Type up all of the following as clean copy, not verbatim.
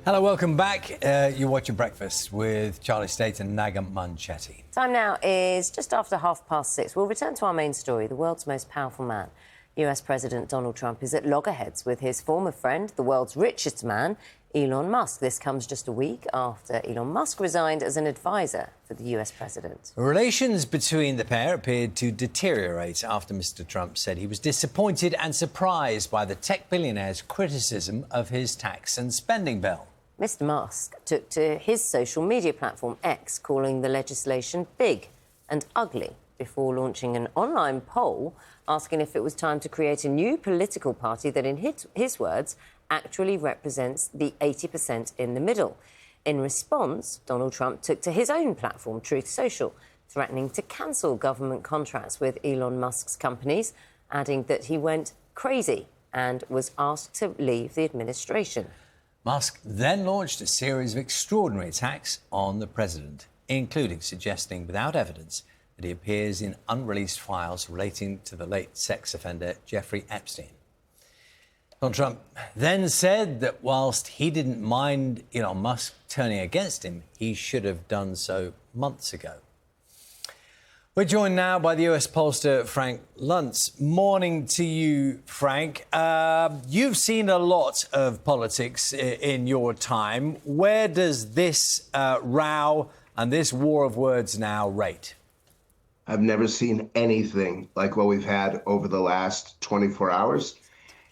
Hello, welcome back. You're watching Breakfast with Charlie State and Naga Munchetti. Time now is just after 6:30. We'll return to our main story. The world's most powerful man, US President Donald Trump, is at loggerheads with his former friend, the world's richest man, Elon Musk. This comes just a week after Elon Musk resigned as an advisor for the US president. Relations between the pair appeared to deteriorate after Mr. Trump said he was disappointed and surprised by the tech billionaire's criticism of his tax and spending bill. Mr. Musk took to his social media platform X, calling the legislation big and ugly, before launching an online poll asking if it was time to create a new political party that, in his words, actually represents the 80% in the middle. In response, Donald Trump took to his own platform, Truth Social, threatening to cancel government contracts with Elon Musk's companies, adding that he went crazy and was asked to leave the administration. Musk then launched a series of extraordinary attacks on the president, including suggesting without evidence that he appears in unreleased files relating to the late sex offender Jeffrey Epstein. Donald Trump then said that whilst he didn't mind Elon Musk turning against him, he should have done so months ago. We're joined now by the US pollster Frank Luntz. Morning to you, Frank. You've seen a lot of politics in your time. Where does this row and this war of words now rate? I've never seen anything like what we've had over the last 24 hours.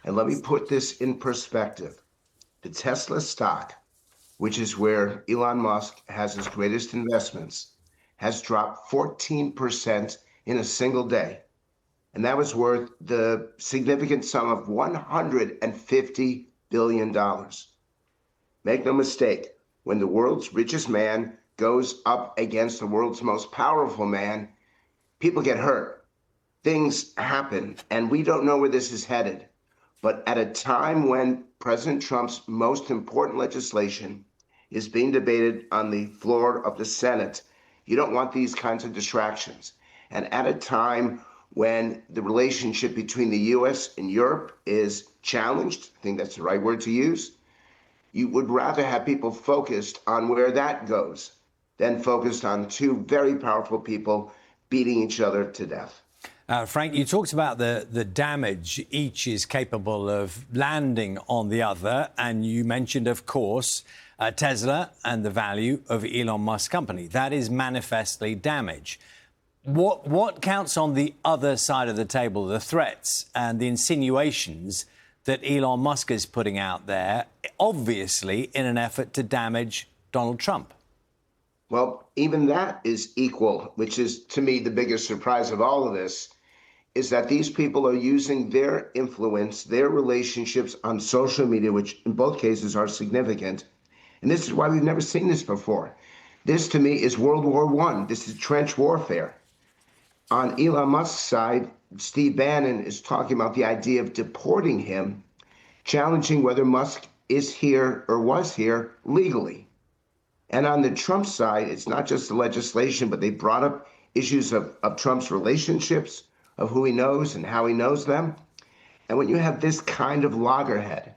And let me put this in perspective. The Tesla stock, which is where Elon Musk has his greatest investments, has dropped 14% in a single day. And that was worth the significant sum of $150 billion. Make no mistake, when the world's richest man goes up against the world's most powerful man, people get hurt. Things happen, and we don't know where this is headed. But at a time when President Trump's most important legislation is being debated on the floor of the Senate, you don't want these kinds of distractions. And at a time when the relationship between the U.S. and Europe is challenged, I think that's the right word to use, you would rather have people focused on where that goes than focused on two very powerful people beating each other to death. Frank, you talked about the damage each is capable of landing on the other, and you mentioned, of course, Tesla and the value of Elon Musk's company. That is manifestly damage. What counts on the other side of the table, the threats and the insinuations that Elon Musk is putting out there, obviously in an effort to damage Donald Trump? Well, even that is equal, which is, to me, the biggest surprise of all of this, is that these people are using their influence, their relationships on social media, which in both cases are significant. And this is why we've never seen this before. This, to me, is World War I. This is trench warfare. On Elon Musk's side, Steve Bannon is talking about the idea of deporting him, challenging whether Musk is here or was here legally. And on the Trump side, it's not just the legislation, but they brought up issues of Trump's relationships, of who he knows and how he knows them. And when you have this kind of loggerhead,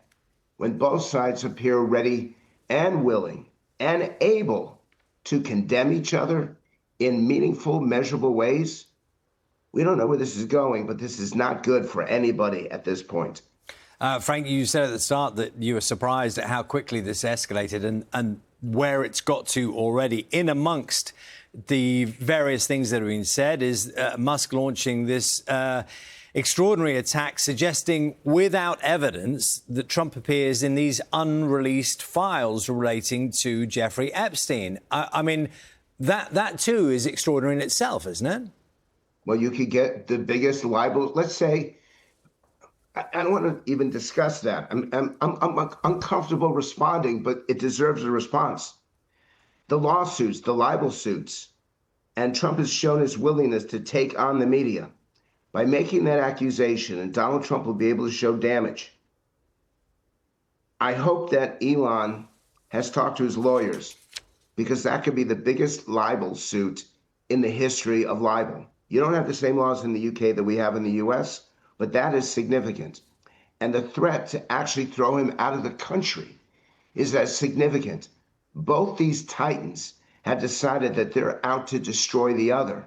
when both sides appear ready and willing and able to condemn each other in meaningful, measurable ways, we don't know where this is going, but this is not good for anybody at this point. Frank, you said at the start that you were surprised at how quickly this escalated and where it's got to already. In amongst the various things that have been said is Musk launching this extraordinary attack, suggesting without evidence that Trump appears in these unreleased files relating to Jeffrey Epstein. I mean, that too is extraordinary in itself, isn't it? Well, you could get the biggest libel. Let's say, I don't want to even discuss that. I'm uncomfortable responding, but it deserves a response. The lawsuits, the libel suits, and Trump has shown his willingness to take on the media. By making that accusation, and Donald Trump will be able to show damage. I hope that Elon has talked to his lawyers, because that could be the biggest libel suit in the history of libel. You don't have the same laws in the UK that we have in the US, but that is significant. And the threat to actually throw him out of the country is as significant. Both these titans have decided that they're out to destroy the other.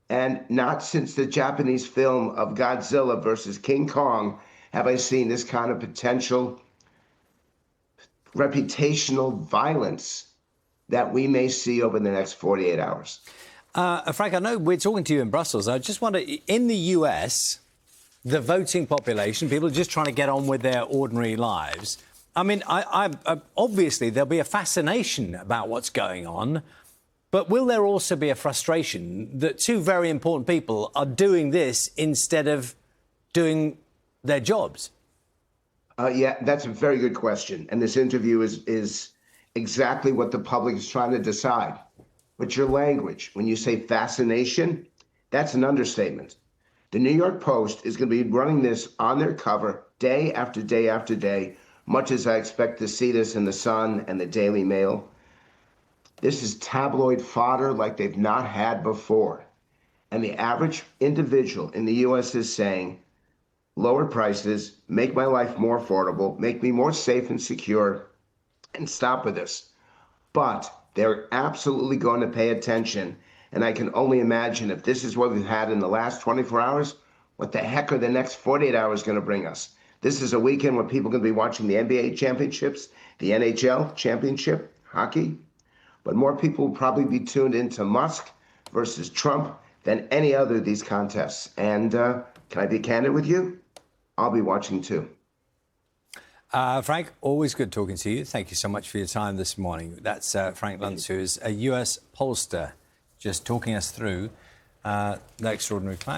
And not since the Japanese film of Godzilla versus King Kong have I seen this kind of potential reputational violence that we may see over the next 48 hours. Frank, I know we're talking to you in Brussels. I just wonder, in the US, the voting population, people are just trying to get on with their ordinary lives. I mean, I obviously there'll be a fascination about what's going on, but will there also be a frustration that two very important people are doing this instead of doing their jobs? Yeah, that's a very good question. And this interview is exactly what the public is trying to decide. But your language, when you say fascination, that's an understatement. The New York Post is going to be running this on their cover day after day after day, much as I expect to see this in the Sun and the Daily Mail. This is tabloid fodder like they've not had before. And the average individual in the U.S. is saying, lower prices, make my life more affordable, make me more safe and secure, and stop with this. But they're absolutely going to pay attention. And I can only imagine if this is what we've had in the last 24 hours, what the heck are the next 48 hours going to bring us? This is a weekend where people are going to be watching the NBA championships, the NHL championship, hockey. But more people will probably be tuned into Musk versus Trump than any other of these contests. And can I be candid with you? I'll be watching too. Frank, always good talking to you. Thank you so much for your time this morning. That's Frank Luntz, who is a US pollster, just talking us through the extraordinary climate.